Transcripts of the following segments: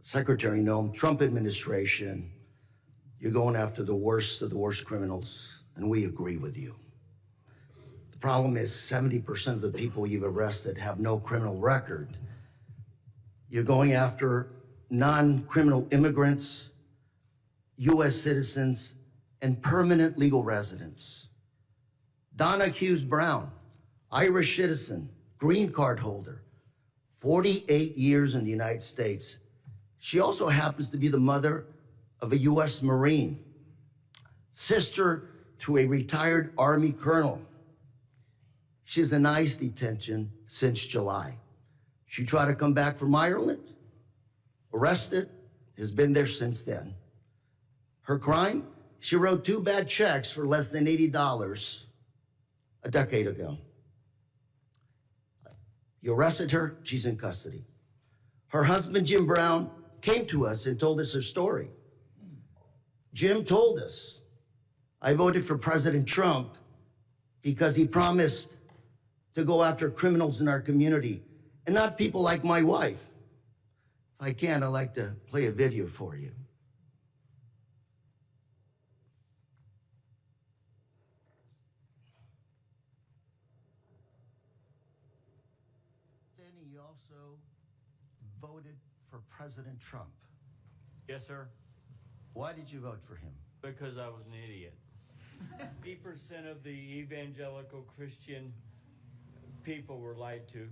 Secretary Noem, Trump administration, you're going after the worst of the worst criminals, and we agree with you. The problem is 70% of the people you've arrested have no criminal record. You're going after non-criminal immigrants, U.S. citizens, and permanent legal residents. Donna Hughes Brown, Irish citizen, green card holder, 48 years in the United States. She also happens to be the mother of a U.S. Marine, sister to a retired Army colonel. She's in ICE detention since July. She tried to come back from Ireland, arrested, has been there since then. Her crime? She wrote 2 bad checks for less than $80 a decade ago. You arrested her, she's in custody. Her husband, Jim Brown, came to us and told us her story. Jim told us, I voted for President Trump because he promised to go after criminals in our community and not people like my wife. If I can, I'd like to play a video for you. Then he also voted for President Trump. Yes, sir. Why did you vote for him? Because I was an idiot. 80% of the evangelical Christian people were lied to,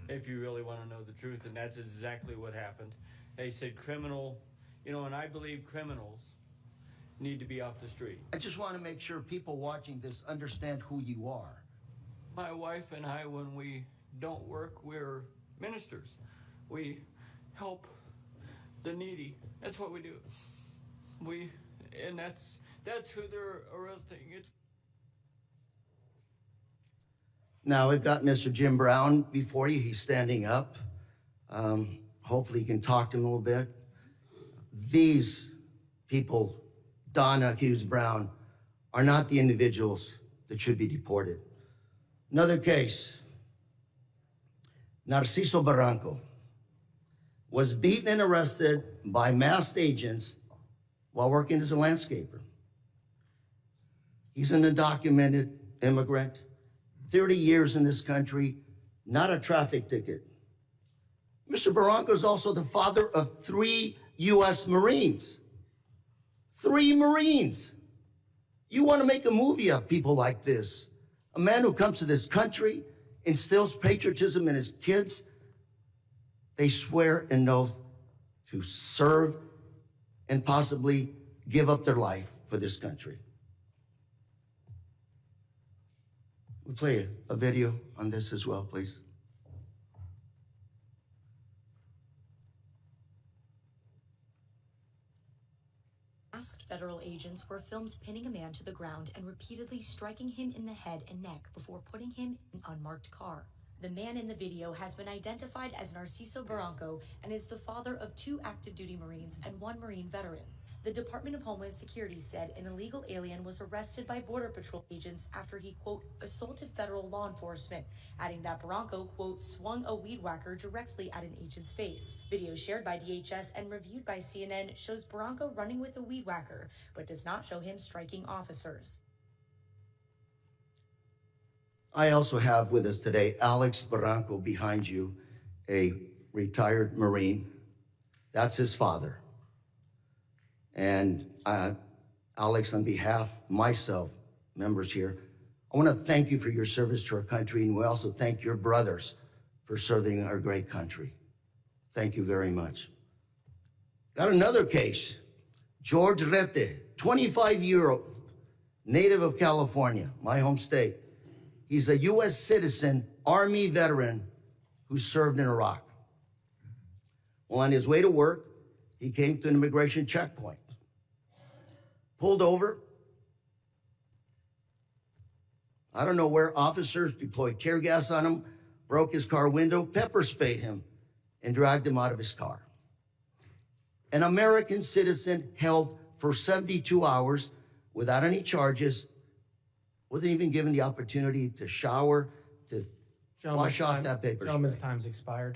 if you really want to know the truth, and that's exactly what happened. They said criminal, and I believe criminals need to be off the street. I just want to make sure people watching this understand who you are. My wife and I, when we don't work, we're ministers. We help the needy. That's what we do. And that's who they're arresting. Now, we've got Mr. Jim Brown before you. He's standing up. Hopefully you can talk to him a little bit. These people, Donna Hughes Brown, are not the individuals that should be deported. Another case, Narciso Barranco was beaten and arrested by masked agents while working as a landscaper. He's an undocumented immigrant, 30 years in this country, not a traffic ticket. Mr. Barranco is also the father of 3 U.S. Marines. 3 Marines. You want to make a movie of people like this. A man who comes to this country, instills patriotism in his kids. They swear an oath to serve and possibly give up their life for this country. We'll play a video on this as well, please. Masked federal agents were filmed pinning a man to the ground and repeatedly striking him in the head and neck before putting him in an unmarked car. The man in the video has been identified as Narciso Barranco and is the father of 2 active duty Marines and 1 Marine veteran. The Department of Homeland Security said an illegal alien was arrested by Border Patrol agents after he, quote, assaulted federal law enforcement, adding that Barranco, quote, swung a weed whacker directly at an agent's face. Video shared by DHS and reviewed by CNN shows Barranco running with a weed whacker, but does not show him striking officers. I also have with us today Alex Barranco behind you, a retired Marine. That's his father. And Alex, on behalf of myself, members here, I want to thank you for your service to our country, and we also thank your brothers for serving our great country. Thank you very much. Got another case, George Rete, 25-year-old, native of California, my home state. He's a U.S. citizen, Army veteran who served in Iraq. Well, on his way to work, he came to an immigration checkpoint, pulled over. I don't know where officers deployed tear gas on him, broke his car window, pepper sprayed him, and dragged him out of his car. An American citizen held for 72 hours without any charges, wasn't even given the opportunity to shower, to wash off that paper spray. Gentleman's time's expired.